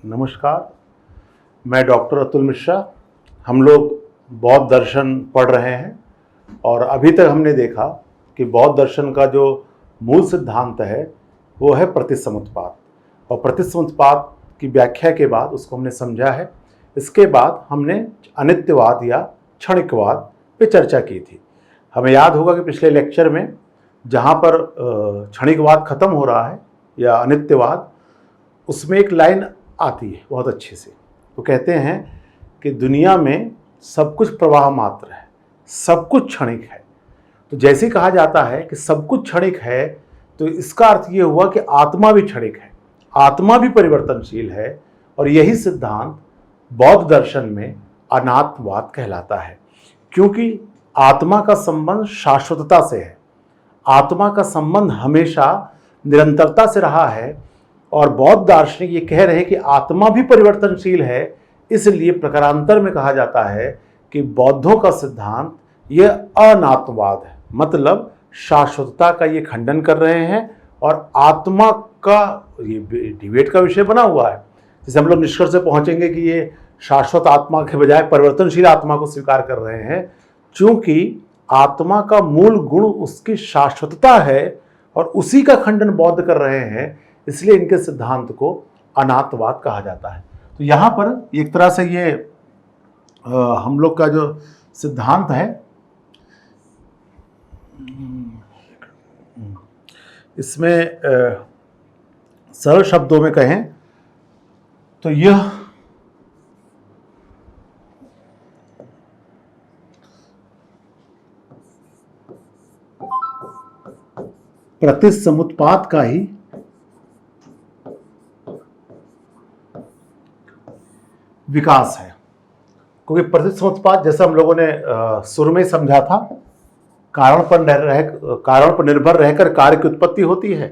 नमस्कार, मैं डॉक्टर अतुल मिश्रा। हम लोग बौद्ध दर्शन पढ़ रहे हैं और अभी तक हमने देखा कि बौद्ध दर्शन का जो मूल सिद्धांत है वो है प्रतिसमुत्पाद, और प्रतिसमुत्पाद की व्याख्या के बाद उसको हमने समझा है। इसके बाद हमने अनित्यवाद या क्षणिकवाद पे चर्चा की थी। हमें याद होगा कि पिछले लेक्चर में जहाँ पर क्षणिकवाद खत्म हो रहा है या अनित्यवाद, उसमें एक लाइन आती है बहुत अच्छे से। वो कहते हैं कि दुनिया में सब कुछ प्रवाह मात्र है, सब कुछ क्षणिक है। तो जैसे कहा जाता है कि सब कुछ क्षणिक है, तो इसका अर्थ ये हुआ कि आत्मा भी क्षणिक है, आत्मा भी परिवर्तनशील है। और यही सिद्धांत बौद्ध दर्शन में अनात्मवाद कहलाता है, क्योंकि आत्मा का संबंध शाश्वतता से है, आत्मा का संबंध हमेशा निरंतरता से रहा है। और बौद्ध दार्शनिक ये कह रहे हैं कि आत्मा भी परिवर्तनशील है, इसलिए प्रकारांतर में कहा जाता है कि बौद्धों का सिद्धांत ये अनात्मवाद है, मतलब शाश्वतता का ये खंडन कर रहे हैं। और आत्मा का ये डिबेट का विषय बना हुआ है। जैसे हम लोग निष्कर्ष से पहुंचेंगे कि ये शाश्वत आत्मा के बजाय परिवर्तनशील आत्मा को स्वीकार कर रहे हैं, क्योंकि आत्मा का मूल गुण उसकी शाश्वतता है और उसी का खंडन बौद्ध कर रहे हैं, इसलिए इनके सिद्धांत को अनात्मवाद कहा जाता है। तो यहाँ पर एक तरह से ये हम लोग का जो सिद्धांत है, इसमें सरल शब्दों में कहें तो यह प्रतिसमुत्पाद का ही विकास है। क्योंकि प्रतिसमुत्पाद, जैसा हम लोगों ने शुरू में समझा था, कारण पर निर्भर रहकर कार्य की उत्पत्ति होती है।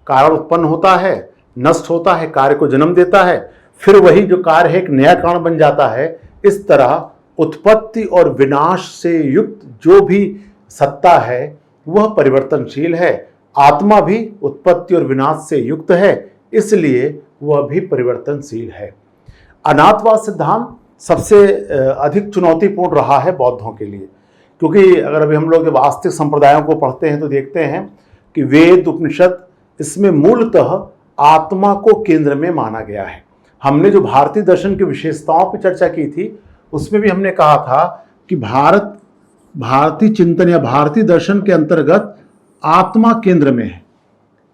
कारण उत्पन्न होता है, नष्ट होता है, कार्य को जन्म देता है, फिर वही जो कार्य है एक नया कारण बन जाता है। इस तरह उत्पत्ति और विनाश से युक्त जो भी सत्ता है वह परिवर्तनशील है। आत्मा भी उत्पत्ति और विनाश से युक्त है, इसलिए वह भी परिवर्तनशील है। अनात्मवाद सिद्धांत सबसे अधिक चुनौतीपूर्ण रहा है बौद्धों के लिए, क्योंकि अगर अभी हम लोग जब आस्तिक संप्रदायों को पढ़ते हैं तो देखते हैं कि वेद उपनिषद, इसमें मूलतः आत्मा को केंद्र में माना गया है। हमने जो भारतीय दर्शन की विशेषताओं पर चर्चा की थी, उसमें भी हमने कहा था कि भारतीय चिंतन या भारतीय दर्शन के अंतर्गत आत्मा केंद्र में है,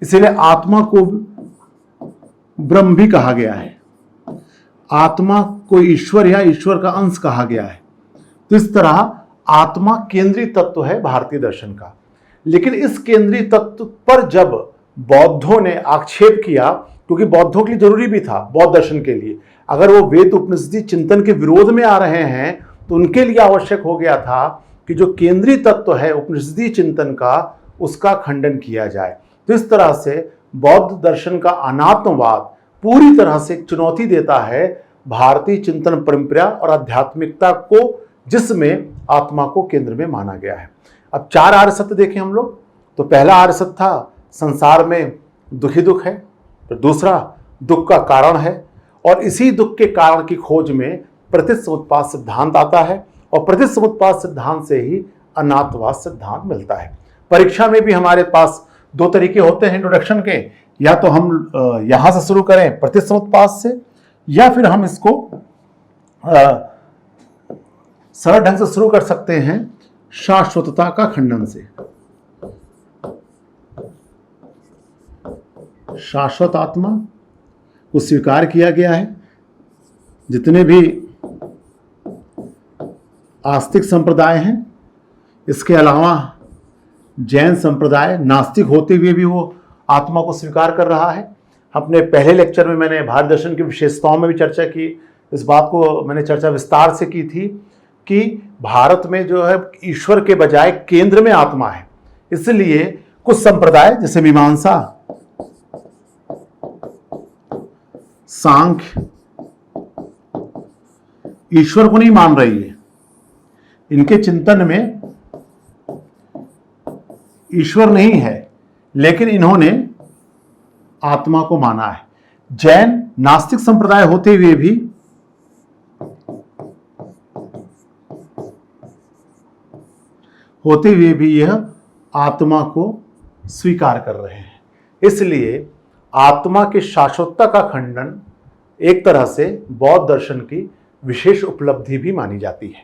इसीलिए आत्मा को ब्रह्म भी कहा गया है, आत्मा को ईश्वर या ईश्वर का अंश कहा गया है। तो इस तरह आत्मा केंद्रीय तत्व है भारतीय दर्शन का। लेकिन इस केंद्रीय तत्व पर जब बौद्धों ने आक्षेप किया, क्योंकि बौद्धों के लिए जरूरी भी था बौद्ध दर्शन के लिए, अगर वो वेद उपनिषदी चिंतन के विरोध में आ रहे हैं तो उनके लिए आवश्यक हो गया था कि जो केंद्रीय तत्व है उपनिषदी चिंतन का, उसका खंडन किया जाए। तो इस तरह से बौद्ध दर्शन का अनात्मवाद पूरी तरह से चुनौती देता है भारतीय चिंतन परंपरा और आध्यात्मिकता को, जिसमें आत्मा को केंद्र में माना गया है। अब 4 आर्य सत्य देखें हम लोग। तो पहला आर्य सत्य था संसार में दुख ही दुख है, फिर दूसरा दुख का कारण है, और इसी दुख के कारण की खोज में प्रतिसमुत्पाद सिद्धांत आता है, और प्रतिसमुत्पाद सिद्धांत से ही अनात्मवाद सिद्धांत मिलता है। परीक्षा में भी हमारे पास 2 तरीके होते हैं इंट्रोडक्शन के, या तो हम यहां से शुरू करें प्रतिसमुत्पाद से, या फिर हम इसको सरल ढंग से शुरू कर सकते हैं शाश्वतता का खंडन से। शाश्वत आत्मा को स्वीकार किया गया है। जितने भी आस्तिक संप्रदाय हैं, इसके अलावा जैन संप्रदाय नास्तिक होते हुए भी वो आत्मा को स्वीकार कर रहा है। अपने पहले लेक्चर में मैंने भारत दर्शन की विशेषताओं में भी चर्चा की, इस बात को मैंने चर्चा विस्तार से की थी कि भारत में जो है ईश्वर के बजाय केंद्र में आत्मा है। इसलिए कुछ संप्रदाय जैसे मीमांसा, सांख्य, ईश्वर को नहीं मान रही है। इनके चिंतन में ईश्वर नहीं है, लेकिन इन्होंने आत्मा को माना है। जैन नास्तिक संप्रदाय होते हुए भी यह आत्मा को स्वीकार कर रहे हैं। इसलिए आत्मा की शाश्वतता का खंडन एक तरह से बौद्ध दर्शन की विशेष उपलब्धि भी मानी जाती है।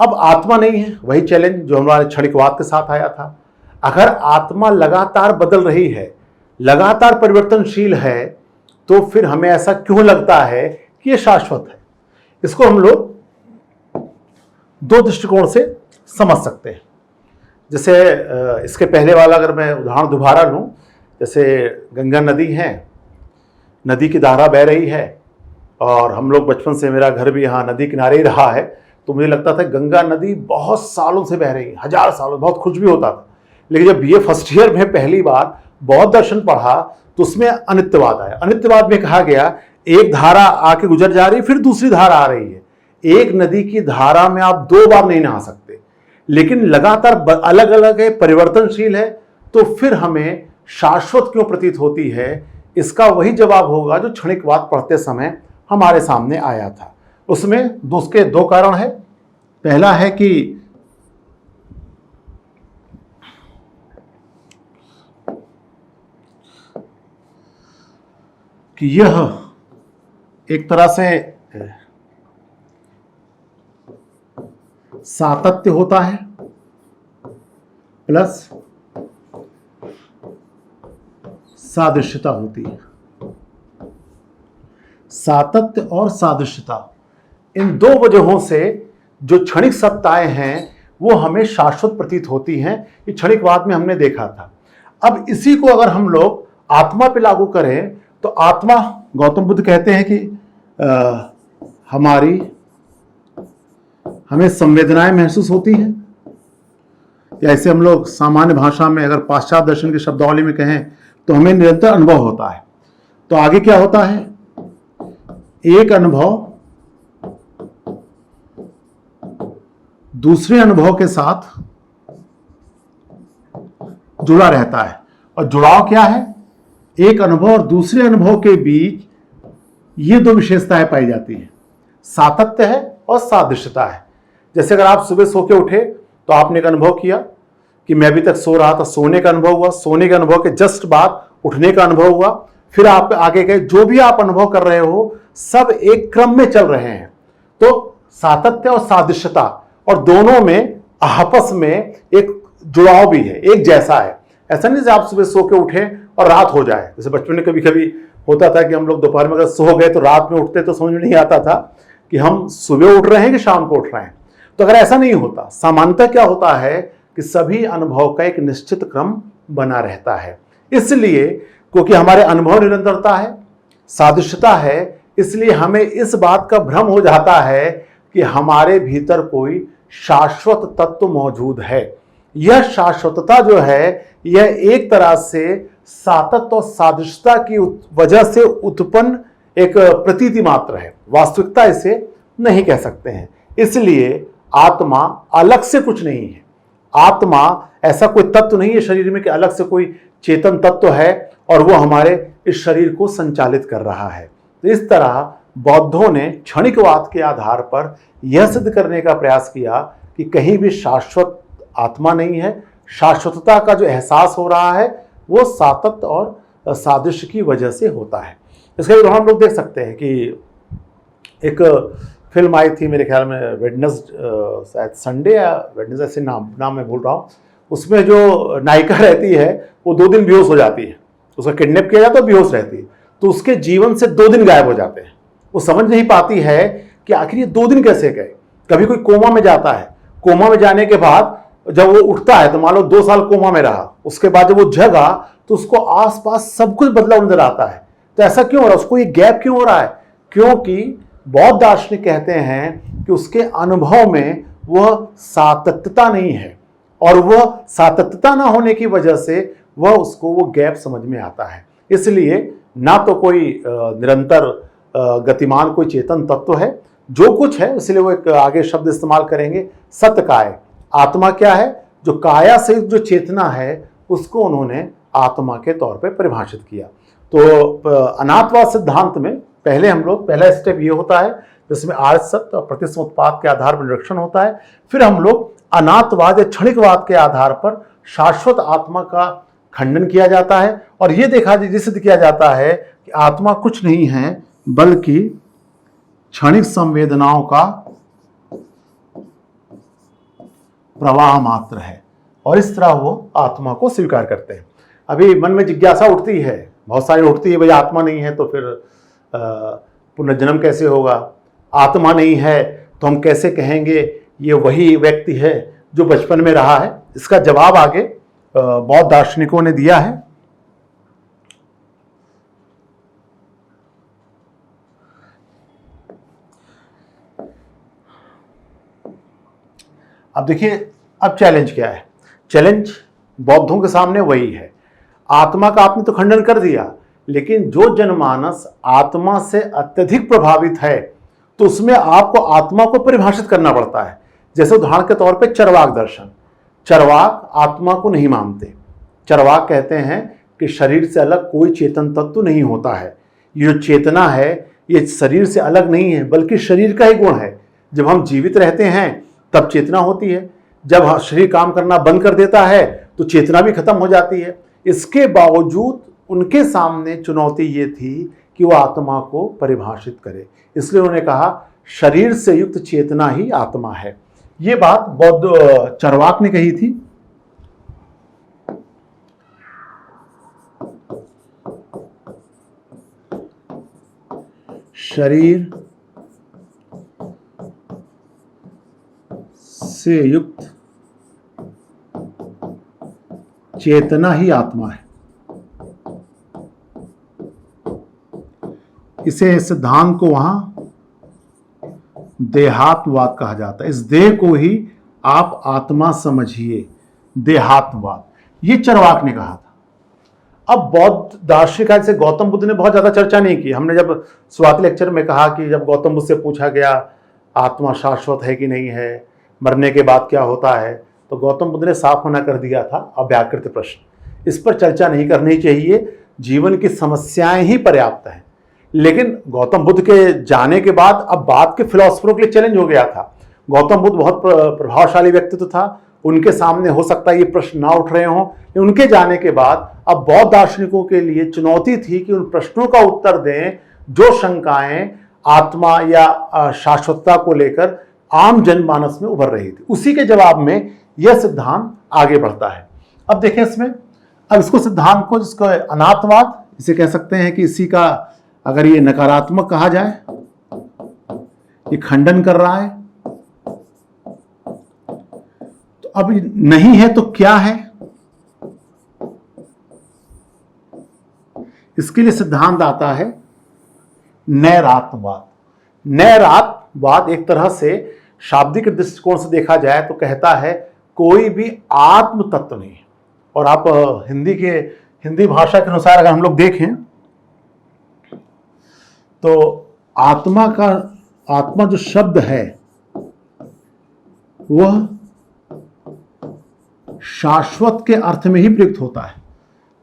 अब आत्मा नहीं है, वही चैलेंज जो हमारे क्षणिकवाद के साथ आया था। अगर आत्मा लगातार बदल रही है, लगातार परिवर्तनशील है, तो फिर हमें ऐसा क्यों लगता है कि यह शाश्वत है? इसको हम लोग दो दृष्टिकोण से समझ सकते हैं। जैसे इसके पहले वाला अगर मैं उदाहरण दोबारा लूं, जैसे गंगा नदी है, नदी की धारा बह रही है और हम लोग बचपन से, मेरा घर भी यहाँ नदी किनारे ही रहा है, तो मुझे लगता था गंगा नदी बहुत सालों से बह रही है, 1000 सालों, बहुत खुश भी होता था। लेकिन जब बीए फर्स्ट ईयर में पहली बार बौद्ध दर्शन पढ़ा तो उसमें अनित्यवाद आया। अनित्यवाद में कहा गया एक धारा आके गुजर जा रही, फिर दूसरी धारा आ रही है। एक नदी की धारा में आप 2 बार नहीं नहा सकते, लेकिन लगातार अलग अलग है, परिवर्तनशील है, तो फिर हमें शाश्वत क्यों प्रतीत होती है? इसका वही जवाब होगा जो क्षणिकवाद पढ़ते समय हमारे सामने आया था। उसमें उसके 2 कारण है। पहला है कि यह एक तरह से सातत्य होता है प्लस सादृश्यता होती है। सातत्य और सादृश्यता, इन 2 वजहों से जो क्षणिक सत्ताएं हैं वो हमें शाश्वत प्रतीत होती हैं। ये क्षणिकवाद में हमने देखा था। अब इसी को अगर हम लोग आत्मा पे लागू करें तो आत्मा, गौतम बुद्ध कहते हैं कि हमें संवेदनाएं महसूस होती हैं, या ऐसे हम लोग सामान्य भाषा में अगर पाश्चात्य दर्शन की शब्दावली में कहें तो हमें निरंतर अनुभव होता है। तो आगे क्या होता है? एक अनुभव दूसरे अनुभव के साथ जुड़ा रहता है। और जुड़ाव क्या है? एक अनुभव और दूसरे अनुभव के बीच ये 2 विशेषताएं पाई जाती हैं, सातत्य है और सादृश्यता है। जैसे अगर आप सुबह सो के उठे तो आपने एक अनुभव किया कि मैं अभी तक सो रहा था, सोने का अनुभव हुआ, सोने के अनुभव के जस्ट बाद उठने का अनुभव हुआ, फिर आप आगे गए, जो भी आप अनुभव कर रहे हो सब एक क्रम में चल रहे हैं। तो सातत्य और सादृश्यता, और दोनों में आपस में एक जुड़ाव भी है, एक जैसा है। ऐसा नहीं जैसे आप सुबह सो के उठे और रात हो जाए। जैसे बचपन में कभी कभी होता था कि हम लोग दोपहर में अगर सो गए तो रात में उठते तो समझ में नहीं आता था कि हम सुबह उठ रहे हैं कि शाम को उठ रहे हैं। तो अगर ऐसा नहीं होता, सामान्यतः क्या होता है कि सभी अनुभव का एक निश्चित क्रम बना रहता है। इसलिए क्योंकि हमारे अनुभव निरंतरता है, सादृश्यता है, इसलिए हमें इस बात का भ्रम हो जाता है कि हमारे भीतर कोई शाश्वत तत्व मौजूद है। यह शाश्वतता जो है यह एक तरह से सातत्य और सादृश्यता की वजह से उत्पन्न एक प्रतीति मात्र है, वास्तविकता इसे नहीं कह सकते हैं। इसलिए आत्मा अलग से कुछ नहीं है। आत्मा ऐसा कोई तत्व नहीं है शरीर में कि अलग से कोई चेतन तत्व है और वो हमारे इस शरीर को संचालित कर रहा है। तो इस तरह बौद्धों ने क्षणिकवाद के आधार पर यह सिद्ध करने का प्रयास किया कि कहीं भी शाश्वत आत्मा नहीं है। शाश्वतता का जो एहसास हो रहा है वो सातत्य और सादृश्य की वजह से होता है। इसका उदाहरण हम लोग देख सकते हैं कि एक फिल्म आई थी मेरे ख्याल में शायद संडे या वेडनेसडे, ऐसे नाम मैं भूल रहा हूँ। उसमें जो नायिका रहती है वो 2 दिन बेहोश हो जाती है, उसका किडनैप किया जाता है, बेहोश रहती है, तो उसके जीवन से 2 दिन गायब हो जाते हैं। वो समझ नहीं पाती है कि आखिर ये 2 दिन कैसे गए। कभी कोई कोमा में जाता है, कोमा में जाने के बाद जब वो उठता है तो मान लो 2 साल कोमा में रहा, उसके बाद जब वो जगा तो उसको आसपास सब कुछ बदलाव नजर आता है। तो ऐसा क्यों हो रहा है? उसको ये गैप क्यों हो रहा है? क्योंकि बौद्ध दार्शनिक कहते हैं कि उसके अनुभव में वह सातत्यता नहीं है, और वह सातत्यता ना होने की वजह से उसको वो गैप समझ में आता है। इसलिए ना तो कोई निरंतर गतिमान कोई चेतन तत्व है, जो कुछ है, इसलिए वो एक आगे शब्द इस्तेमाल करेंगे सत्काय। आत्मा क्या है? जो काया से जो चेतना है उसको उन्होंने आत्मा के तौर पे परिभाषित किया। तो अनात्मवाद सिद्धांत में पहला स्टेप ये होता है जिसमें आर्य सत्य और प्रतिसमुत्पाद के आधार पर निरीक्षण होता है। फिर हम लोग अनात्मवाद या क्षणिकवाद के आधार पर शाश्वत आत्मा का खंडन किया जाता है और ये सिद्ध किया जाता है कि आत्मा कुछ नहीं है बल्कि क्षणिक संवेदनाओं का प्रवाह मात्र है, और इस तरह वो आत्मा को स्वीकार करते हैं। अभी मन में जिज्ञासा उठती है, बहुत सारी उठती है, भाई आत्मा नहीं है तो फिर पुनर्जन्म कैसे होगा? आत्मा नहीं है तो हम कैसे कहेंगे ये वही व्यक्ति है जो बचपन में रहा है? इसका जवाब आगे बौद्ध दार्शनिकों ने दिया है। अब देखिए, अब चैलेंज क्या है? चैलेंज बौद्धों के सामने वही है। आत्मा का आपने तो खंडन कर दिया, लेकिन जो जनमानस आत्मा से अत्यधिक प्रभावित है तो उसमें आपको आत्मा को परिभाषित करना पड़ता है। जैसे उदाहरण के तौर पे चरवाक दर्शन। चरवाक आत्मा को नहीं मानते। चरवाक कहते हैं कि शरीर से अलग कोई चेतन तत्व नहीं होता है। ये जो चेतना है ये शरीर से अलग नहीं है बल्कि शरीर का ही गुण है। जब हम जीवित रहते हैं तब चेतना होती है, जब शरीर काम करना बंद कर देता है तो चेतना भी खत्म हो जाती है। इसके बावजूद उनके सामने चुनौती ये थी कि वो आत्मा को परिभाषित करे, इसलिए उन्होंने कहा शरीर से युक्त चेतना ही आत्मा है। ये बात बौद्ध चरवाक ने कही थी। शरीर से युक्त चेतना ही आत्मा है। इसे सिद्धांत को वहां देहात्मवाद कहा जाता है। इस देह को ही आप आत्मा समझिए, देहात्मवाद, ये चरवाक ने कहा था। अब बौद्ध दार्शनिक से गौतम बुद्ध ने बहुत ज्यादा चर्चा नहीं की। हमने जब शुरुआती लेक्चर में कहा कि जब गौतम बुद्ध से पूछा गया आत्मा शाश्वत है कि नहीं है, मरने के बाद क्या होता है, तो गौतम बुद्ध ने साफ मना कर दिया था अव्याकृत प्रश्न, इस पर चर्चा नहीं करनी चाहिए, जीवन की समस्याएं ही पर्याप्त हैं। लेकिन गौतम बुद्ध के जाने के बाद अब बाद के फिलोसफरों के लिए चैलेंज हो गया था। गौतम बुद्ध बहुत प्रभावशाली व्यक्तित्व था, उनके सामने हो सकता है ये प्रश्न ना उठ रहे हों। उनके जाने के बाद अब बौद्ध दार्शनिकों के लिए चुनौती थी कि उन प्रश्नों का उत्तर दें जो शंकाएं आत्मा या शाश्वतता को लेकर आम जनमानस में उभर रही थी। उसी के जवाब में यह सिद्धांत आगे बढ़ता है। अब देखें इसमें, अब इसको सिद्धांत को, जिसको अनात्मवाद इसे कह सकते हैं कि इसी का अगर ये नकारात्मक कहा जाए, ये खंडन कर रहा है, तो अब नहीं है तो क्या है? इसके लिए सिद्धांत आता है नैरात्मवाद। नैरात्मवाद एक तरह से शाब्दिक दृष्टिकोण से देखा जाए तो कहता है कोई भी आत्म तत्व नहीं। और आप हिंदी भाषा के अनुसार अगर हम लोग देखें तो आत्मा जो शब्द है वह शाश्वत के अर्थ में ही प्रयुक्त होता है।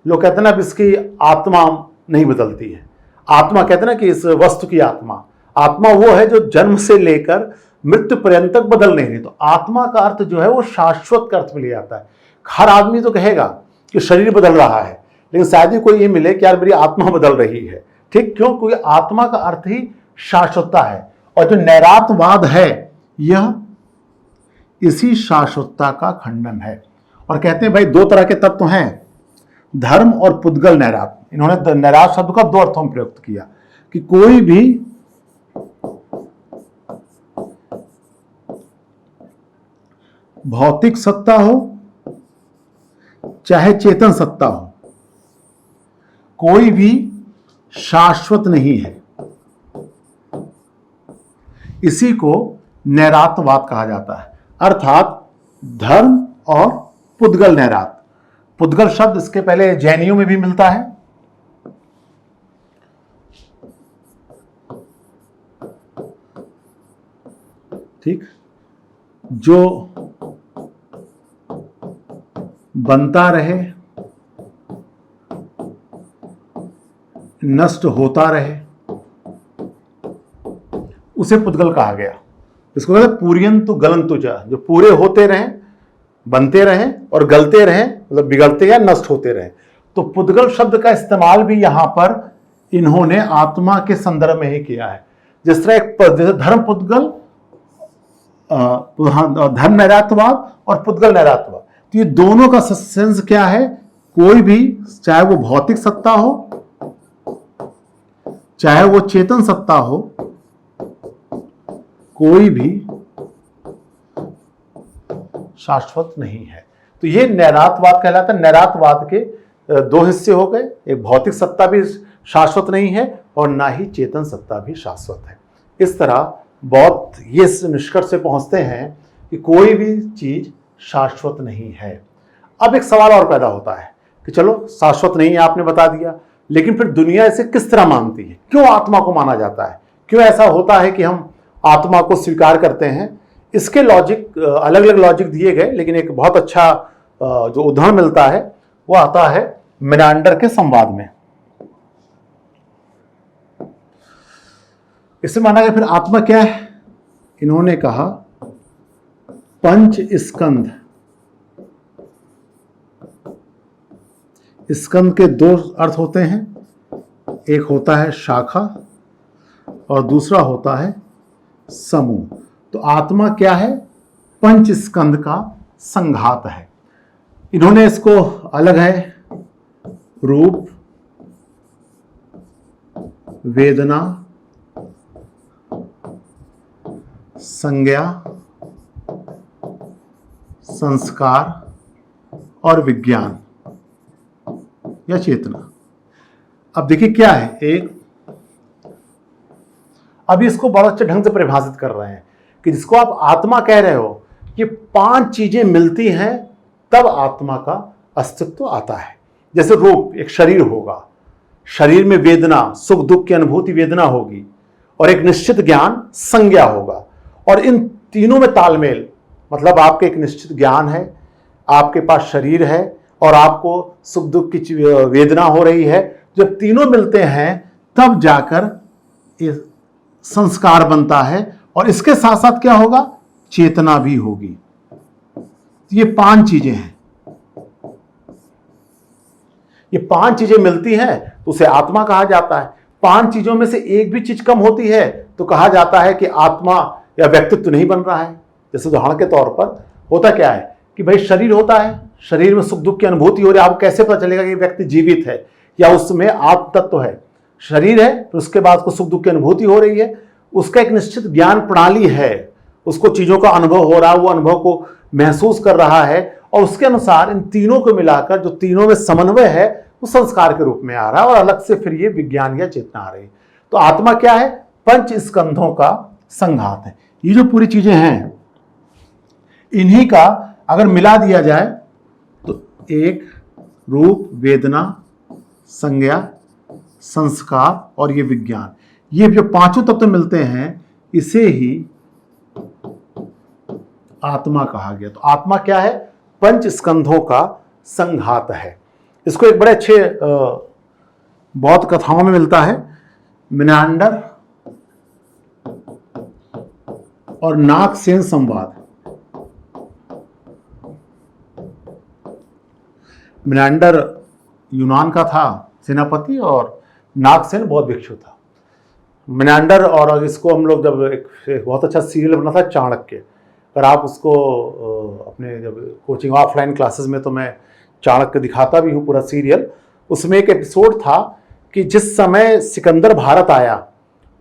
लोग कहते हैं ना, अब इसकी आत्मा नहीं बदलती है। आत्मा कहते हैं ना कि इस वस्तु की आत्मा वो है जो जन्म से लेकर मृत्यु पर्यंत तक बदल नहीं रही। तो आत्मा का अर्थ जो है वो शाश्वत का अर्थ में लिया जाता है। हर आदमी तो कहेगा कि शरीर बदल रहा है, लेकिन शायद ही कोई ये मिले कि यार मेरी आत्मा बदल रही है। ठीक, क्यों? क्योंकि आत्मा का अर्थ ही शाश्वतता है, और जो नैरात्मवाद है यह इसी शाश्वतता का खंडन है। और कहते हैं भाई दो तरह के तत्व हैं, धर्म और पुद्गल नैरात्म। इन्होंने नैरात शब्द का दो अर्थों में प्रयुक्त किया कि कोई भी भौतिक सत्ता हो चाहे चेतन सत्ता हो, कोई भी शाश्वत नहीं है। इसी को नैरात्मवाद कहा जाता है, अर्थात धर्म और पुद्गल नैरात। पुद्गल शब्द इसके पहले जैनियों में भी मिलता है। ठीक, जो बनता रहे नष्ट होता रहे, उसे पुद्गल कहा गया। इसको कहते हैं पूर्यंतु गलंतु च, जो पूरे होते रहें, बनते रहें और गलते रहें, मतलब बिगड़ते या नष्ट होते रहें। तो पुद्गल शब्द का इस्तेमाल भी यहां पर इन्होंने आत्मा के संदर्भ में ही किया है। जिस तरह जैसे धर्म पुद्गल, धर्म नैरात्यवाद और पुद्गल नैरात्यवाद, तो ये दोनों का सेंस क्या है? कोई भी, चाहे वो भौतिक सत्ता हो, चाहे वो चेतन सत्ता हो, कोई भी शाश्वत नहीं है। तो ये नैरात्यवाद कहलाता है। नैरात्यवाद के दो हिस्से हो गए, एक भौतिक सत्ता भी शाश्वत नहीं है और ना ही चेतन सत्ता भी शाश्वत है। इस तरह बौद्ध ये निष्कर्ष से पहुंचते हैं कि कोई भी चीज शाश्वत नहीं है। अब एक सवाल और पैदा होता है कि चलो शाश्वत नहीं है आपने बता दिया, लेकिन फिर दुनिया इसे किस तरह मानती है? क्यों आत्मा को माना जाता है? क्यों ऐसा होता है कि हम आत्मा को स्वीकार करते हैं? इसके लॉजिक, अलग अलग लॉजिक दिए गए, लेकिन एक बहुत अच्छा जो उदाहरण मिलता है वो आता है मिनांडर के संवाद में। इससे माना गया फिर आत्मा क्या है? इन्होंने कहा पंच स्कंध। स्कंद के दो अर्थ होते हैं, एक होता है शाखा और दूसरा होता है समूह। तो आत्मा क्या है? पंच स्कंद का संघात है। इन्होंने इसको अलग है, रूप, वेदना, संज्ञा, संस्कार और विज्ञान या चेतना। अब देखिए क्या है, एक अभी इसको बड़ा अच्छे ढंग से परिभाषित कर रहे हैं कि जिसको आप आत्मा कह रहे हो, ये पांच चीजें मिलती हैं तब आत्मा का अस्तित्व आता है। जैसे रूप, एक शरीर होगा, शरीर में वेदना, सुख दुख की अनुभूति वेदना होगी, और एक निश्चित ज्ञान संज्ञा होगा। और इन तीनों में तालमेल, मतलब आपके एक निश्चित ज्ञान है, आपके पास शरीर है और आपको सुख दुख की वेदना हो रही है। जब तीनों मिलते हैं तब जाकर ये संस्कार बनता है, और इसके साथ साथ क्या होगा? चेतना भी होगी। ये पांच चीजें हैं, ये पांच चीजें मिलती हैं तो उसे आत्मा कहा जाता है। पांच चीजों में से एक भी चीज कम होती है तो कहा जाता है कि आत्मा या व्यक्तित्व नहीं बन रहा है। जैसे उदाहरण के तौर पर होता क्या है कि भाई शरीर होता है, शरीर में सुख दुख की अनुभूति हो रही है, आपको कैसे पता चलेगा कि व्यक्ति जीवित है या उसमें आत्म तत्व है? शरीर है, तो उसके बाद उसको सुख दुख की अनुभूति हो रही है, उसका एक निश्चित ज्ञान प्रणाली है, उसको चीजों का अनुभव हो रहा है, वो अनुभव को महसूस कर रहा है, और उसके अनुसार इन तीनों को मिलाकर जो तीनों में समन्वय है वो संस्कार के रूप में आ रहा है, और अलग से फिर ये विज्ञान या चेतना आ रही है। तो आत्मा क्या है? पंच स्कंधों का संघात है। ये जो पूरी चीजें हैं, इन्हीं का अगर मिला दिया जाए तो एक रूप, वेदना, संज्ञा, संस्कार और ये विज्ञान, ये जो पांचों तत्व मिलते हैं, इसे ही आत्मा कहा गया। तो आत्मा क्या है? पंच स्कंधों का संघात है। इसको एक बड़े अच्छे बौद्ध कथाओं में मिलता है। मिनांडर और नागसेन संवाद। मिनांडर यूनान का था सेनापति, और नागसेन बौद्ध भिक्षु था। मिनांडर, और इसको हम लोग जब एक बहुत अच्छा सीरियल बना था चाणक्य, अगर आप उसको अपने जब कोचिंग ऑफलाइन क्लासेस में, तो मैं चाणक्य दिखाता भी हूँ पूरा सीरियल। उसमें एक एपिसोड था कि जिस समय सिकंदर भारत आया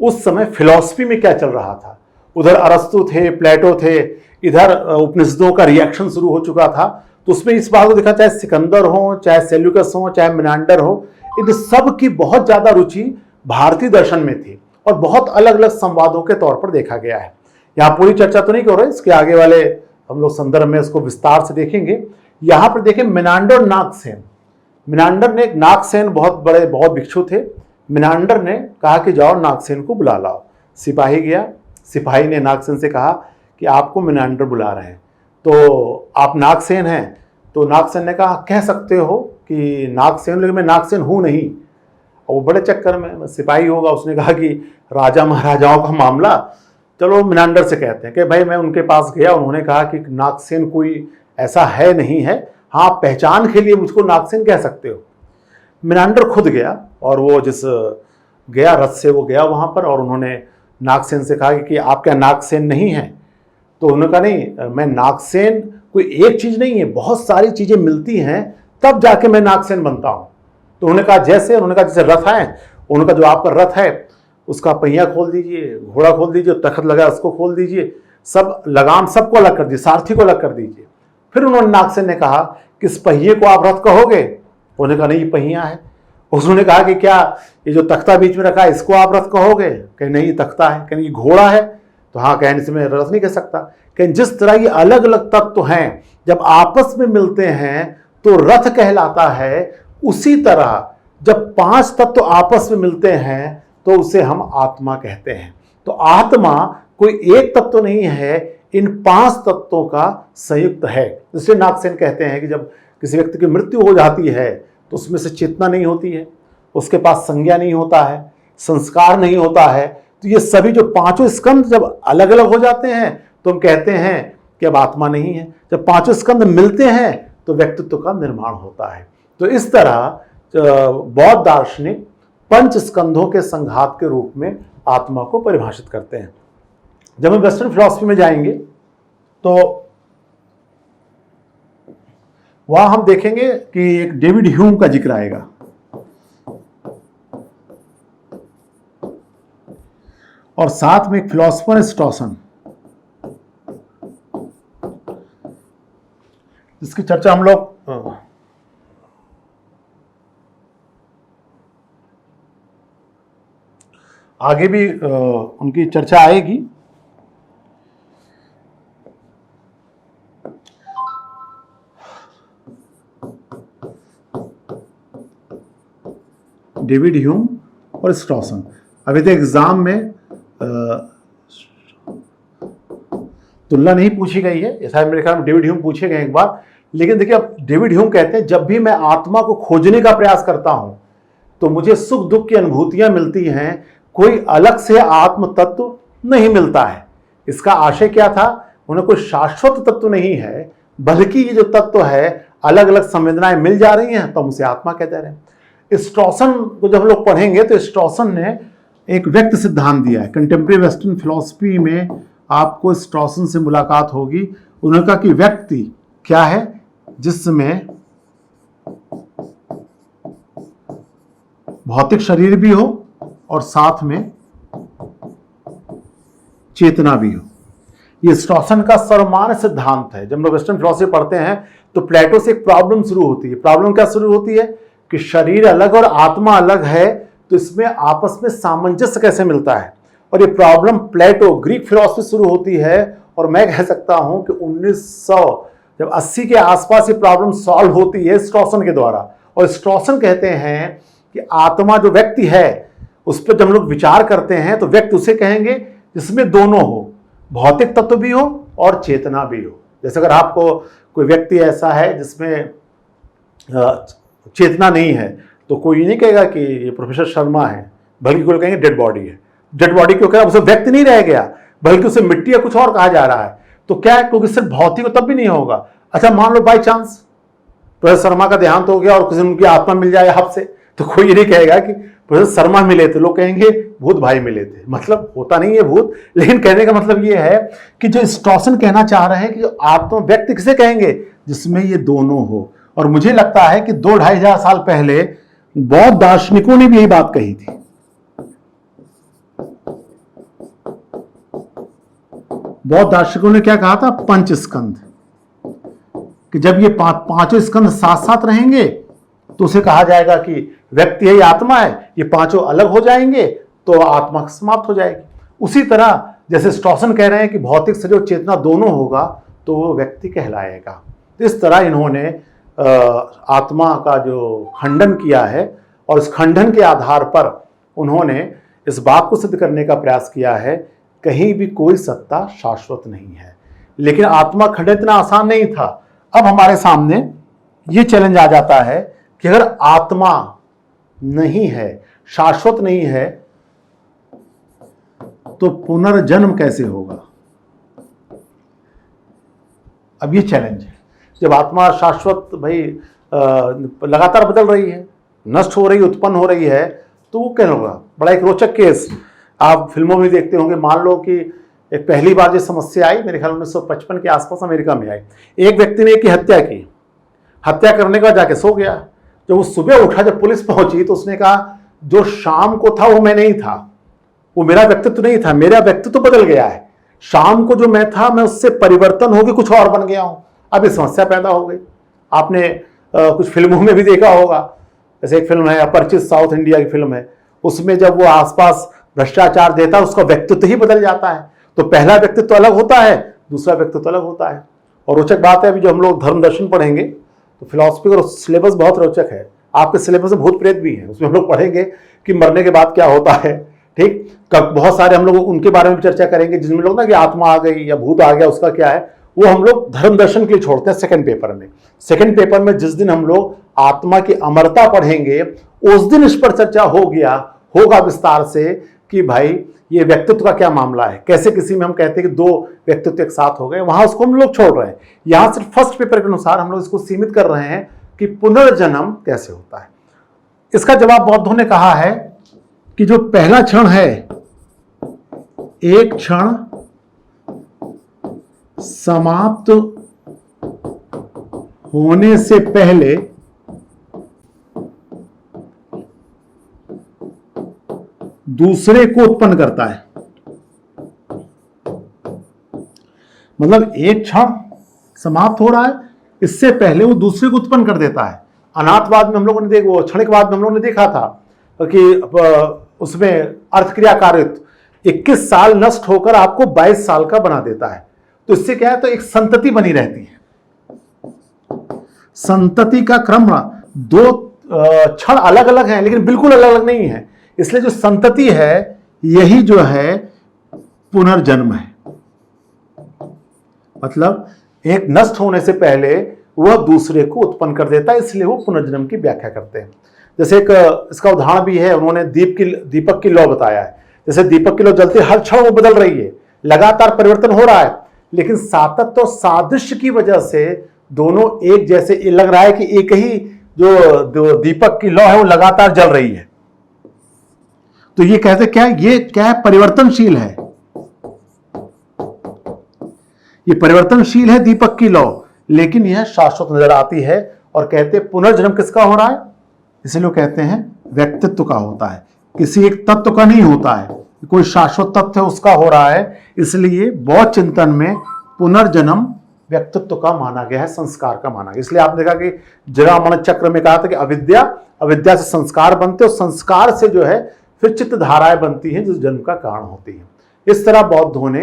उस समय फिलॉसफी में क्या चल रहा था। उधर अरस्तु थे, प्लेटो थे, इधर उपनिषदों का रिएक्शन शुरू हो चुका था। तो उसमें इस बात को देखा, चाहे सिकंदर हो, चाहे सेल्यूकस हो, चाहे मिनांडर हो, इन सब की बहुत ज्यादा रुचि भारतीय दर्शन में थी, और बहुत अलग अलग संवादों के तौर पर देखा गया है। यहाँ पूरी चर्चा तो नहीं कर रहे, इसके आगे वाले हम लोग संदर्भ में इसको विस्तार से देखेंगे। यहाँ पर देखें मिनांडर और नागसेन। मिनांडर ने, नागसेन बहुत बड़े बहुत भिक्षु थे, मिनांडर ने कहा कि जाओ नागसेन को बुला लाओ। सिपाही गया, सिपाही ने नागसेन से कहा कि आपको मिनांडर बुला रहे हैं, तो आप नागसेन हैं? तो नागसेन ने कहा कह सकते हो कि नागसेन, लेकिन मैं नागसेन हूं नहीं। और वो बड़े चक्कर में, सिपाही होगा, उसने कहा कि राजा महाराजाओं का मामला, चलो मिनांडर से कहते हैं कि भाई मैं उनके पास गया, उन्होंने कहा कि नागसेन कोई ऐसा है नहीं है, हाँ पहचान के लिए मुझको नागसेन कह सकते हो। मिनांडर खुद गया और वो जिस गया रथ से वो गया वहाँ पर, और उन्होंने नागसेन से कहा कि आप क्या नागसेन नहीं हैं? तो उन्होंने कहा नहीं, मैं नागसेन कोई एक चीज़ नहीं है, बहुत सारी चीज़ें मिलती हैं तब जाके मैं नागसेन बनता हूँ। तो उन्होंने कहा जैसे, उन्होंने कहा जैसे रथ है, उन्होंने कहा जो आपका रथ है उसका पहिया खोल दीजिए, घोड़ा खोल दीजिए, तख्त लगा उसको खोल दीजिए, सब लगाम सबको अलग कर दीजिए, सारथी को अलग कर दीजिए। फिर उन्होंने नागसेन ने कहा कि इस पहिए को आप रथ कहोगे? उन्होंने कहा नहीं ये पहिया है। उसने कहा कि क्या ये जो तख्ता बीच में रखा है इसको आप रथ कहोगे? कहीं नहीं ये तख्ता है। कहीं ये घोड़ा है? तो हाँ कहने से मैं रथ नहीं कह सकता। कहीं जिस तरह ये अलग अलग तत्व हैं जब आपस में मिलते हैं तो रथ कहलाता है, उसी तरह जब पांच तत्व आपस में मिलते हैं तो उसे हम आत्मा कहते हैं। तो आत्मा कोई एक तत्व नहीं है, इन पांच तत्वों का संयुक्त है। इसलिए नागसेन कहते हैं कि जब किसी व्यक्ति की मृत्यु हो जाती है तो उसमें से चेतना नहीं होती है, उसके पास संज्ञा नहीं होता है, संस्कार नहीं होता है। तो ये सभी जो पांचों स्कंध जब अलग अलग हो जाते हैं तो हम कहते हैं कि अब आत्मा नहीं है। जब पांचों स्कंध मिलते हैं तो व्यक्तित्व का निर्माण होता है। तो इस तरह बौद्ध दार्शनिक पंच स्कंधों के संघात के रूप में आत्मा को परिभाषित करते हैं। जब हम वेस्टर्न फिलॉसफी में जाएंगे तो वहां हम देखेंगे कि एक डेविड ह्यूम का जिक्र आएगा। और साथ में एक फिलोसोफर स्टॉसन, जिसकी चर्चा हम लोग आगे भी उनकी चर्चा आएगी। डेविड ह्यूम और स्टॉसन। अभी तो एग्जाम में तुलना नहीं पूछी गई है, ऐसा मेरे ख्याल में डेविड ह्यूम पूछे गए एक बार। लेकिन देखिए अब डेविड ह्यूम कहते हैं जब भी मैं आत्मा को खोजने का प्रयास करता हूं तो मुझे सुख दुख की अनुभूतियां मिलती हैं, कोई अलग से आत्म तत्व नहीं मिलता है। इसका आशय क्या था? उन्हें कोई शाश्वत तत्व नहीं है, बल्कि ये जो तत्व है अलग अलग संवेदनाएं मिल जा रही हैं तो हम उसे आत्मा कहते रहे। स्टॉसन को जब हम लोग पढ़ेंगे तो स्टॉसन ने एक व्यक्त सिद्धांत दिया है। कंटेम्प्रेरी वेस्टर्न फिलॉसफी में आपको स्टॉसन से मुलाकात होगी। उन्होंने कहा कि व्यक्ति क्या है? जिसमें भौतिक शरीर भी हो और साथ में चेतना भी हो। ये स्टॉसन का सर्वमान्य सिद्धांत है। जब हम वेस्टर्न फिलॉसफी पढ़ते हैं तो प्लेटो से एक प्रॉब्लम शुरू होती है। प्रॉब्लम क्या शुरू होती है कि शरीर अलग और आत्मा अलग है, तो इसमें आपस में सामंजस्य कैसे मिलता है। और ये प्रॉब्लम प्लेटो ग्रीक फिलॉसफी शुरू होती है, और मैं कह सकता हूं कि 1980 के आसपास ये प्रॉब्लम सॉल्व होती है स्टॉसन के द्वारा। और स्टॉसन कहते हैं कि आत्मा जो व्यक्ति है उस पर जब हम लोग विचार करते हैं तो व्यक्ति उसे कहेंगे जिसमें दोनों हो, भौतिक तत्व भी हो और चेतना भी हो। जैसे अगर आपको कोई व्यक्ति ऐसा है जिसमें चेतना नहीं है तो कोई नहीं कहेगा कि ये प्रोफेसर शर्मा है, बल्कि कोई कहेंगे डेड बॉडी है। डेड बॉडी क्यों कहेगा? उसे व्यक्ति नहीं रह गया, बल्कि उसे मिट्टी या कुछ और कहा जा रहा है। तो क्या है, क्योंकि सिर्फ भौतिक तब भी नहीं होगा। अच्छा मान लो बाई चांस प्रोफेसर शर्मा का देहांत हो गया और किसी उनकी आत्मा मिल जाए हब से, तो कोई ये नहीं कहेगा कि प्रोफेसर शर्मा मिले थे, लोग कहेंगे भूत भाई मिले थे। मतलब होता नहीं है भूत, लेकिन कहने का मतलब ये है कि जो स्टॉसन कहना चाह रहे हैं कि जो आत्मा व्यक्ति किसे कहेंगे? जिसमें ये दोनों हो। और मुझे लगता है कि 2-2.5 साल पहले बौद्ध दार्शनिकों ने भी यही बात कही थी। बौद्ध दार्शनिकों ने क्या कहा था? पंच स्कंध, कि जब ये पांचों स्कंध साथ साथ रहेंगे तो उसे कहा जाएगा कि व्यक्ति है, ये आत्मा है, ये पांचों अलग हो जाएंगे तो आत्मा समाप्त हो जाएगी। उसी तरह जैसे स्टॉसन कह रहे हैं कि भौतिक शरीर और चेतना दोनों होगा तो वो व्यक्ति कहलाएगा। इस तरह इन्होंने आत्मा का जो खंडन किया है, और इस खंडन के आधार पर उन्होंने इस बात को सिद्ध करने का प्रयास किया है कहीं भी कोई सत्ता शाश्वत नहीं है। लेकिन आत्मा खंडन इतना आसान नहीं था। अब हमारे सामने ये चैलेंज आ जाता है कि अगर आत्मा नहीं है, शाश्वत नहीं है, तो पुनर्जन्म कैसे होगा? अब ये चैलेंज है। जब आत्मा शाश्वत भाई लगातार बदल रही है, नष्ट हो रही है, उत्पन्न हो रही है, तो वो क्या होगा? बड़ा एक रोचक केस आप फिल्मों में देखते होंगे। मान लो कि एक पहली बार जो समस्या आई, मेरे ख्याल 1955 के आसपास अमेरिका में आई। एक व्यक्ति ने एक की हत्या की, हत्या करने के बाद जाके सो गया। जब वो सुबह उठा, जब पुलिस पहुंची, तो उसने कहा जो शाम को था वो मैं नहीं था, वो मेरा व्यक्तित्व नहीं था, मेरा व्यक्तित्व बदल गया है। शाम को जो मैं था, मैं उससे परिवर्तन होकर कुछ और बन गया हूं। अब ये समस्या पैदा हो गई। आपने कुछ फिल्मों में भी देखा होगा, जैसे एक फिल्म है अपरिचित, साउथ इंडिया की फिल्म है, उसमें जब वो आसपास भ्रष्टाचार देता है, उसका व्यक्तित्व ही बदल जाता है। तो पहला व्यक्तित्व अलग होता है, दूसरा व्यक्तित्व अलग होता है। और रोचक बात है, अभी जो हम लोग धर्म दर्शन पढ़ेंगे, तो फिलॉसफी और सिलेबस बहुत रोचक है। आपके सिलेबस में भूत प्रेत भी है, उसमें हम लोग पढ़ेंगे कि मरने के बाद क्या होता है। ठीक, बहुत सारे हम लोग उनके बारे में चर्चा करेंगे, जिसमें लोग ना कि आत्मा आ गई या भूत आ गया, उसका क्या है, वो हम लोग धर्म दर्शन के लिए छोड़ते हैं सेकंड पेपर में। सेकंड पेपर में जिस दिन हम लोग आत्मा की अमरता पढ़ेंगे, उस दिन इस पर चर्चा होगा विस्तार से कि भाई ये व्यक्तित्व का क्या मामला है, कैसे किसी में हम कहते हैं कि दो व्यक्तित्व एक साथ हो गए, वहां उसको हम लोग छोड़ रहे हैं। यहां सिर्फ फर्स्ट पेपर के अनुसार हम लोग इसको सीमित कर रहे हैं कि पुनर्जन्म कैसे होता है। इसका जवाब बौद्धों ने कहा है कि जो पहला क्षण है, एक क्षण समाप्त होने से पहले दूसरे को उत्पन्न करता है। मतलब एक क्षण समाप्त हो रहा है, इससे पहले वो दूसरे को उत्पन्न कर देता है। अनाथवाद में हम लोगों ने वो क्षणिकवाद में हम लोगों ने देखा था कि उसमें अर्थक्रिया कारित्व 21 साल नष्ट होकर आपको 22 साल का बना देता है। तो इससे क्या है, तो एक संतति बनी रहती है। संतति का क्रम, दो क्षण अलग अलग हैं लेकिन बिल्कुल अलग अलग नहीं है। इसलिए जो संतति है, यही जो है पुनर्जन्म है। मतलब एक नष्ट होने से पहले वह दूसरे को उत्पन्न कर देता है, इसलिए वो पुनर्जन्म की व्याख्या करते हैं। जैसे एक इसका उदाहरण भी है, उन्होंने दीपक की लौ बताया है। जैसे दीपक की लौ जलती हर क्षण वो बदल रही है, लगातार परिवर्तन हो रहा है, लेकिन सातत्य और सादृश्य की वजह से दोनों एक जैसे लग रहा है कि एक ही जो दीपक की लौ है वो लगातार जल रही है। तो ये कहते क्या है, ये क्या है, परिवर्तनशील है। ये परिवर्तनशील है दीपक की लौ, लेकिन यह शाश्वत नजर आती है। और कहते हैं पुनर्जन्म किसका हो रहा है, इसलिए कहते हैं व्यक्तित्व का होता है, किसी एक तत्व का नहीं होता है, कोई शाश्वत तत्व है उसका हो रहा है। इसलिए बौद्ध चिंतन में पुनर्जन्म व्यक्तित्व का माना गया है, संस्कार का माना गया। इसलिए आपने देखा कि जरामरण चक्र में कहा था कि अविद्या से संस्कार बनते, और संस्कार से जो है फिर चित्त धाराएं बनती हैं जो जन्म का कारण होती है। इस तरह बौद्धों ने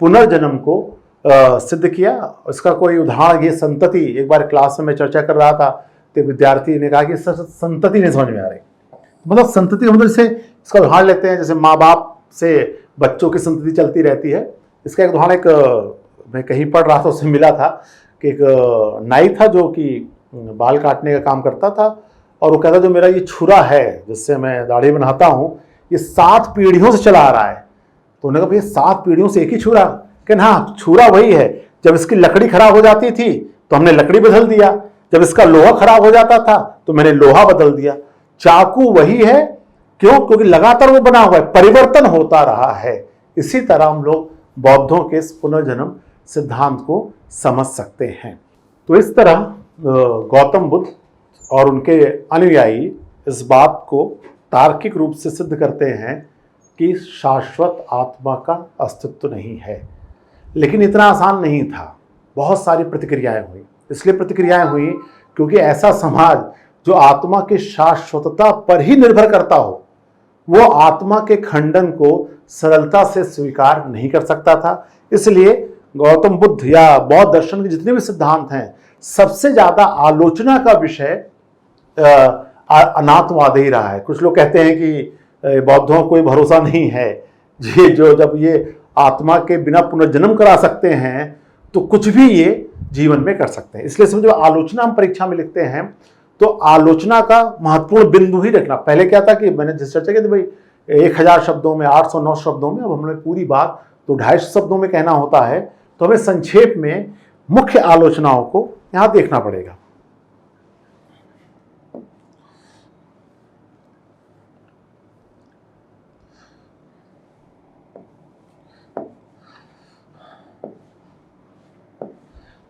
पुनर्जन्म को सिद्ध किया। इसका कोई उदाहरण, ये संतति, एक बार क्लास में मैं चर्चा कर रहा था तो विद्यार्थी ने कहा कि संतति नहीं समझ में आ रही। मतलब संतति मतलब जैसे इसका उदाहरण लेते हैं, जैसे माँ बाप से बच्चों की संतति चलती रहती है। इसका एक उदाहरण, एक मैं कहीं पढ़ रहा था, उससे मिला था कि एक नाई था जो कि बाल काटने का काम करता था, और वो कहता जो मेरा ये छुरा है जिससे मैं दाढ़ी बनाता हूँ, ये 7 पीढ़ियों से चला आ रहा है। तो उन्होंने कहा भैया 7 पीढ़ियों से एक ही छुरा? कहना हाँ, छुरा वही है। जब इसकी लकड़ी खराब हो जाती थी तो हमने लकड़ी बदल दिया, जब इसका लोहा खराब हो जाता था तो मैंने लोहा बदल दिया। चाकू वही है, क्यों? क्योंकि लगातार वो बना हुआ है, परिवर्तन होता रहा है। इसी तरह हम लोग बौद्धों के इस पुनर्जन्म सिद्धांत को समझ सकते हैं। तो इस तरह गौतम बुद्ध और उनके अनुयायी इस बात को तार्किक रूप से सिद्ध करते हैं कि शाश्वत आत्मा का अस्तित्व नहीं है। लेकिन इतना आसान नहीं था, बहुत सारी प्रतिक्रियाएं हुई। इसलिए प्रतिक्रियाएं हुई क्योंकि ऐसा समाज जो आत्मा की शाश्वतता पर ही निर्भर करता हो, वो आत्मा के खंडन को सरलता से स्वीकार नहीं कर सकता था। इसलिए गौतम बुद्ध या बौद्ध दर्शन के जितने भी सिद्धांत हैं, सबसे ज्यादा आलोचना का विषय अनात्मवाद ही रहा है। कुछ लोग कहते हैं कि बौद्धों को कोई भरोसा नहीं है, ये जो जब ये आत्मा के बिना पुनर्जन्म करा सकते हैं तो कुछ भी ये जीवन में कर सकते हैं। इसलिए समझो आलोचना हम परीक्षा में लिखते हैं तो आलोचना का महत्वपूर्ण बिंदु ही रखना। पहले क्या था कि मैंने जिस चर्चा की थी भाई 1000 शब्दों में, 809 शब्दों में, अब हमने पूरी बात तो 250 शब्दों में कहना होता है, तो हमें संक्षेप में मुख्य आलोचनाओं को यहां देखना पड़ेगा।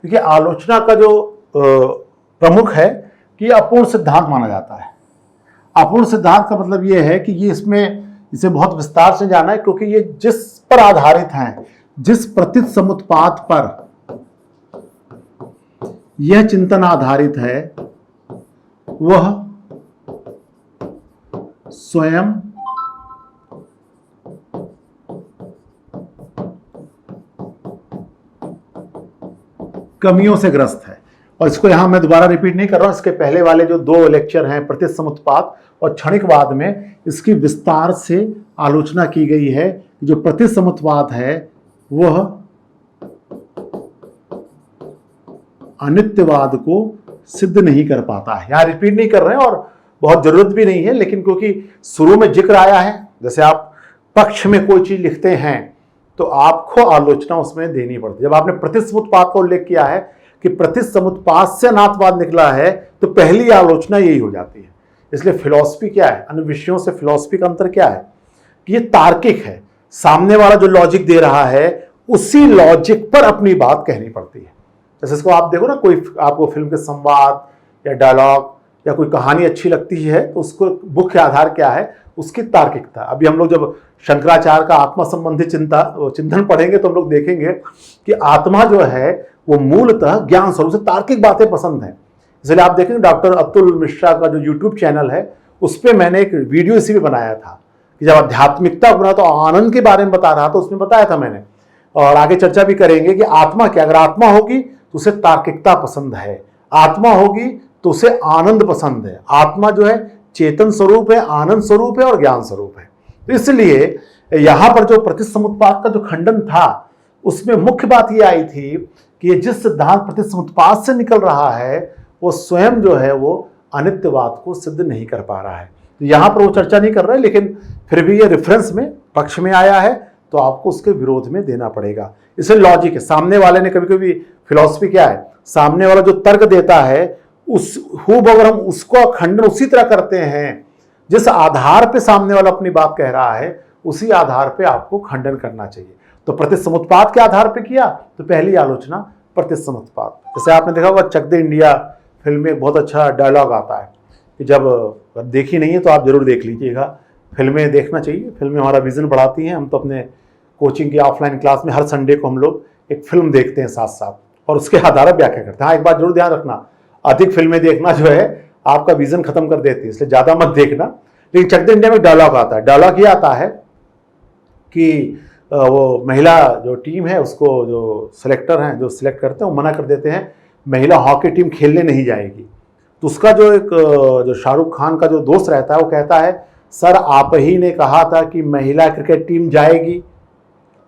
देखिए, आलोचना का जो प्रमुख है कि अपूर्ण सिद्धांत माना जाता है। अपूर्ण सिद्धांत का मतलब यह है कि ये इसमें इसे बहुत विस्तार से जाना है, क्योंकि ये जिस पर आधारित है, जिस प्रतीत समुत्पाद पर यह चिंतन आधारित है, वह स्वयं कमियों से ग्रस्त है। और इसको यहां मैं दोबारा रिपीट नहीं कर रहा हूं, इसके पहले वाले जो 2 लेक्चर हैं प्रतीत समुत्पाद और क्षणिकवाद में इसकी विस्तार से आलोचना की गई है। जो प्रतीत समुत्पाद है वह अनित्यवाद को सिद्ध नहीं कर पाता है। यहां रिपीट नहीं कर रहे हैं और बहुत जरूरत भी नहीं है, लेकिन क्योंकि शुरू में जिक्र आया है, जैसे आप पक्ष में कोई चीज लिखते हैं तो आपको आलोचना उसमें देनी पड़ती है। जब आपने प्रतीत समुत्पाद का उल्लेख किया है कि प्रतीत समुत्पाद से अनात्मवाद निकला है, तो पहली आलोचना यही हो जाती है। इसलिए फिलॉसफी क्या है, अन्य विषयों से फिलॉसफी का अंतर क्या है कि ये तार्किक है। सामने वाला जो लॉजिक दे रहा है उसी लॉजिक पर अपनी बात कहनी पड़ती है। जैसे इसको आप देखो ना, कोई आपको फिल्म के संवाद या डायलॉग या कोई कहानी अच्छी लगती है तो उसको मुख्य आधार क्या है, उसकी तार्किकता। अभी हम लोग जब शंकराचार्य का आत्मा संबंधी चिंतन पढ़ेंगे तो हम लोग देखेंगे कि आत्मा जो है वो मूलतः ज्ञान स्वरूप से तार्किक बातें पसंद है। इसलिए आप देखेंगे डॉक्टर अतुल मिश्रा का जो यूट्यूब चैनल है उस पर मैंने एक वीडियो इसी में बनाया था कि जब आध्यात्मिकता बना तो आनंद के बारे में बता रहा था, उसमें बताया था मैंने, और आगे चर्चा भी करेंगे कि आत्मा क्या, अगर आत्मा होगी तो उसे तार्किकता पसंद है, आत्मा होगी तो उसे आनंद पसंद है। आत्मा जो है चेतन स्वरूप है, आनंद स्वरूप है और ज्ञान स्वरूप है। तो इसलिए यहां पर जो प्रतीत समुत्पाद का जो खंडन था उसमें मुख्य बात यह आई थी कि ये जिस सिद्धांत प्रतीत समुत्पाद से निकल रहा है वो स्वयं जो है वो अनित्यवाद को सिद्ध नहीं कर पा रहा है। तो यहां पर वो चर्चा नहीं कर रहा है, लेकिन फिर भी ये रेफरेंस में पक्ष में आया है तो आपको उसके विरोध में देना पड़ेगा। इसे लॉजिक है। सामने वाले ने कभी कभी फिलॉसफी क्या है, सामने वाला जो तर्क देता है उस अगर हम उसको खंडन उसी तरह करते हैं जिस आधार पे सामने वाला अपनी बात कह रहा है, उसी आधार पे आपको खंडन करना चाहिए। तो प्रतीत समुत्पाद के आधार पे किया तो पहली आलोचना प्रतीत समुत्पाद। जैसे आपने देखा होगा चक दे इंडिया फिल्म में बहुत अच्छा डायलॉग आता है कि जब देखी नहीं है तो आप जरूर देख लीजिएगा, फिल्में देखना चाहिए, फिल्में हमारा विजन बढ़ाती हैं। हम तो अपने कोचिंग की ऑफलाइन क्लास में हर संडे को हम लोग एक फिल्म देखते हैं साथ साथ और उसके आधार पर व्याख्या करते हैं। हाँ, एक बात जरूर ध्यान रखना, अधिक फिल्में देखना जो है आपका विजन खत्म कर देती है, इसलिए ज्यादा मत देखना। लेकिन चक दे इंडिया में डायलॉग आता है, डायलॉग ये आता है कि वो महिला जो टीम है उसको जो सिलेक्टर हैं जो सिलेक्ट करते हैं वो मना कर देते हैं, महिला हॉकी टीम खेलने नहीं जाएगी। तो उसका जो एक जो शाहरुख खान का जो दोस्त रहता है वो कहता है, सर आप ही ने कहा था कि महिला क्रिकेट टीम जाएगी।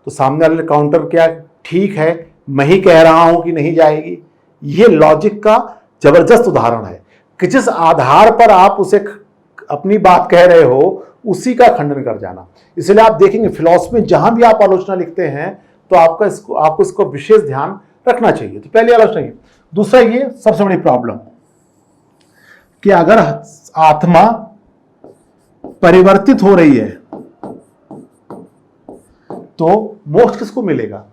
तो सामने वाले काउंटर किया, ठीक है मैं ही कह रहा हूं कि नहीं जाएगी। ये लॉजिक का जबरदस्त उदाहरण है कि जिस आधार पर आप उसे अपनी बात कह रहे हो उसी का खंडन कर जाना। इसलिए आप देखेंगे फिलॉसफी में जहां भी आप आलोचना लिखते हैं तो आपको इसको विशेष ध्यान रखना चाहिए। तो पहली आलोचना ये। दूसरा ये सबसे बड़ी प्रॉब्लम कि अगर आत्मा परिवर्तित हो रही है तो मोक्ष किसको मिलेगा,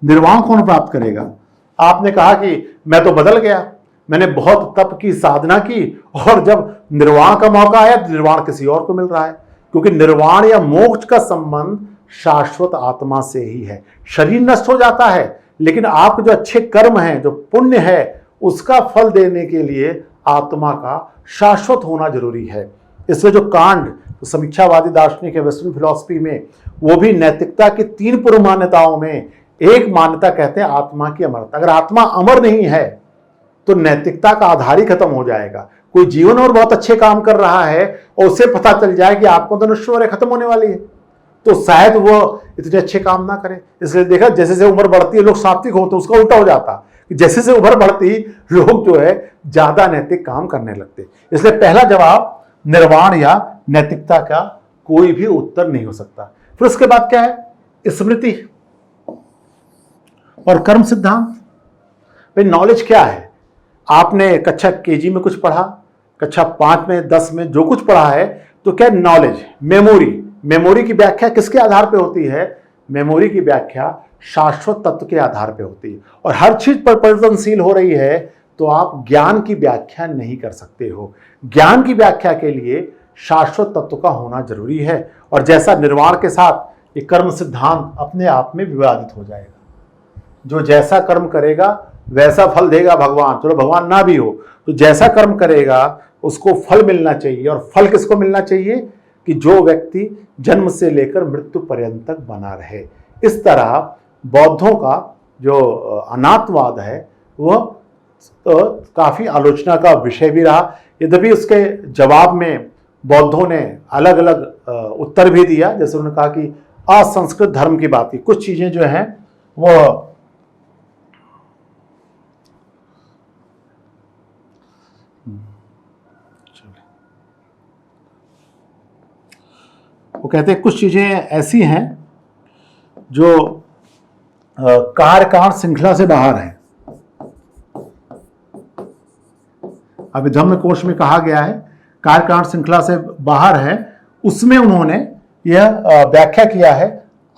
निर्वाण कौन प्राप्त करेगा। आपने कहा कि मैं तो बदल गया, मैंने बहुत तप की, साधना की और जब निर्वाण का मौका आया तो निर्वाण किसी और को मिल रहा है, क्योंकि निर्वाण या मोक्ष का संबंध शाश्वत आत्मा से ही है। शरीर नष्ट हो जाता है लेकिन आपके जो अच्छे कर्म हैं, जो पुण्य है, उसका फल देने के लिए आत्मा का शाश्वत होना जरूरी है। इसलिए जो कांड तो समीक्षावादी दार्शनिक है वेस्टर्न फिलॉसफी में, वो भी नैतिकता की 3 पूर्व मान्यताओं में एक मान्यता कहते हैं आत्मा की अमरता। अगर आत्मा अमर नहीं है तो नैतिकता का आधार ही खत्म हो जाएगा। कोई जीवन और बहुत अच्छे काम कर रहा है और उसे पता चल जाए कि आत्मा तो नश्वर है, खत्म होने वाली है, तो शायद वो इतने अच्छे काम ना करे। इसलिए देखा जैसे जैसे उम्र बढ़ती है लोग सात्विक होते हैं, उसका उल्टा हो जाता। जैसे से उम्र बढ़ती लोग जो है ज्यादा नैतिक काम करने लगते। इसलिए पहला जवाब निर्वाण या नैतिकता का कोई भी उत्तर नहीं हो सकता। फिर उसके बाद क्या है? स्मृति और कर्म सिद्धांत। भाई नॉलेज क्या है? आपने कक्षा केजी में कुछ पढ़ा, कक्षा 5 में 10 में जो कुछ पढ़ा है, तो क्या नॉलेज, मेमोरी की व्याख्या किसके आधार पे होती है? मेमोरी की व्याख्या शाश्वत तत्व के आधार पे होती है। और हर चीज पर परिवर्तनशील हो रही है, तो आप ज्ञान की व्याख्या नहीं कर सकते हो। ज्ञान की व्याख्या के लिए शाश्वत तत्व का होना जरूरी है। और जैसा निर्वाण के साथ ये कर्म सिद्धांत अपने आप में विवादित हो जाएगा। जो जैसा कर्म करेगा वैसा फल देगा भगवान, चलो भगवान ना भी हो तो जैसा कर्म करेगा उसको फल मिलना चाहिए। और फल किसको मिलना चाहिए? कि जो व्यक्ति जन्म से लेकर मृत्यु पर्यंत तक बना रहे। इस तरह बौद्धों का जो अनाथवाद है वह काफी आलोचना का विषय भी रहा। यद्यपि उसके जवाब में बौद्धों ने अलग अलग उत्तर भी दिया। जैसे उन्होंने कहा कि असंस्कृत धर्म की बात की, कुछ चीजें जो हैं वो कहते हैं कुछ चीजें ऐसी हैं जो कार्यकारण श्रृंखला से बाहर है। अभी धम्म कोश में कहा गया है कार्यकारण श्रृंखला से बाहर है। उसमें उन्होंने यह व्याख्या किया है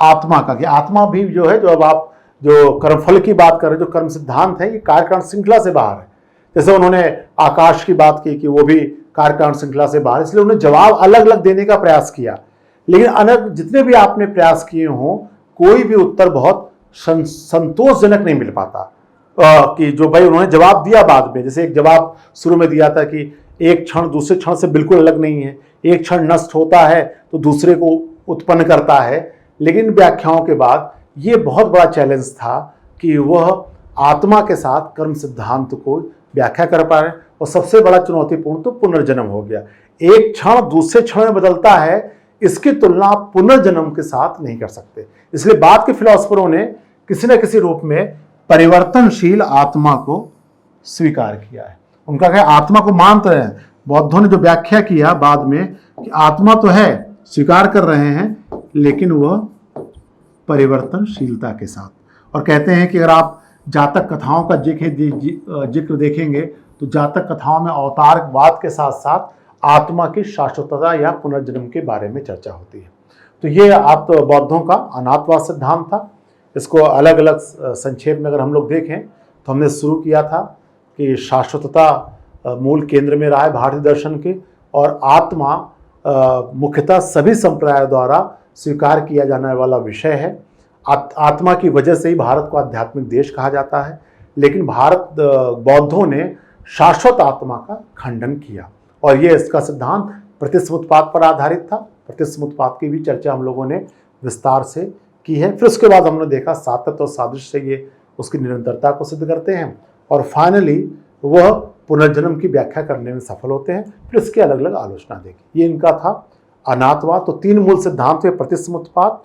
आत्मा का, कि आत्मा भी जो है, जो अब आप जो कर्मफल की बात कर रहे हैं, जो कर्म सिद्धांत है, ये कार्यकारण श्रृंखला से बाहर है। जैसे उन्होंने आकाश की बात की कि वो भी कार्यकारण श्रृंखला से बाहर, इसलिए उन्होंने जवाब अलग अलग देने का प्रयास किया। लेकिन अलग जितने भी आपने प्रयास किए हों, कोई भी उत्तर बहुत संतोषजनक नहीं मिल पाता। कि जो भाई उन्होंने जवाब दिया बाद में, जैसे एक जवाब शुरू में दिया था कि एक क्षण दूसरे क्षण से बिल्कुल अलग नहीं है, एक क्षण नष्ट होता है तो दूसरे को उत्पन्न करता है। लेकिन व्याख्याओं के बाद ये बहुत बड़ा चैलेंज था कि वह आत्मा के साथ कर्म सिद्धांत को व्याख्या कर पा रहे। और सबसे बड़ा चुनौतीपूर्ण तो पुनर्जन्म हो गया। एक क्षण दूसरे क्षण में बदलता है, इसकी तुलना आप पुनर्जन्म के साथ नहीं कर सकते। इसलिए बाद के फिलोसफरों ने किसी न किसी रूप में परिवर्तनशील आत्मा को स्वीकार किया है। उनका क्या, आत्मा को मानते हैं। बौद्धों ने जो व्याख्या किया बाद में कि आत्मा तो है, स्वीकार कर रहे हैं, लेकिन वह परिवर्तनशीलता के साथ। और कहते हैं कि अगर आप जातक कथाओं का जिक्र देखेंगे तो जातक कथाओं में अवतारवाद के साथ साथ आत्मा की शाश्वतता या पुनर्जन्म के बारे में चर्चा होती है। तो ये आप बौद्धों का अनाथवाद सिद्धांत था। इसको अलग अलग संक्षेप में अगर हम लोग देखें तो हमने शुरू किया था कि शाश्वतता मूल केंद्र में रहा है भारतीय दर्शन के, और आत्मा मुख्यतः सभी संप्रदायों द्वारा स्वीकार किया जाने वाला विषय है। आत्मा की वजह से ही भारत को आध्यात्मिक देश कहा जाता है। लेकिन बौद्धों ने शाश्वत आत्मा का खंडन किया, और ये इसका सिद्धांत प्रतिसमुत्पाद पर आधारित था। प्रतिसमुत्पाद की भी चर्चा हम लोगों ने विस्तार से की है। फिर उसके बाद हमने देखा सातत्य और सादृश्य से ये उसकी निरंतरता को सिद्ध करते हैं, और फाइनली वह पुनर्जन्म की व्याख्या करने में सफल होते हैं। फिर इसकी अलग अलग आलोचना देखी। ये इनका था अनाथवाद। तो 3 मूल सिद्धांत हुए, प्रतिसमुत्पाद,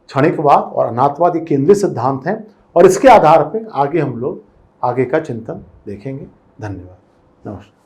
क्षणिकवाद और अनाथवाद। ये केंद्रीय सिद्धांत हैं, और इसके आधार पर आगे हम लोग आगे का चिंतन देखेंगे। धन्यवाद, नमस्कार।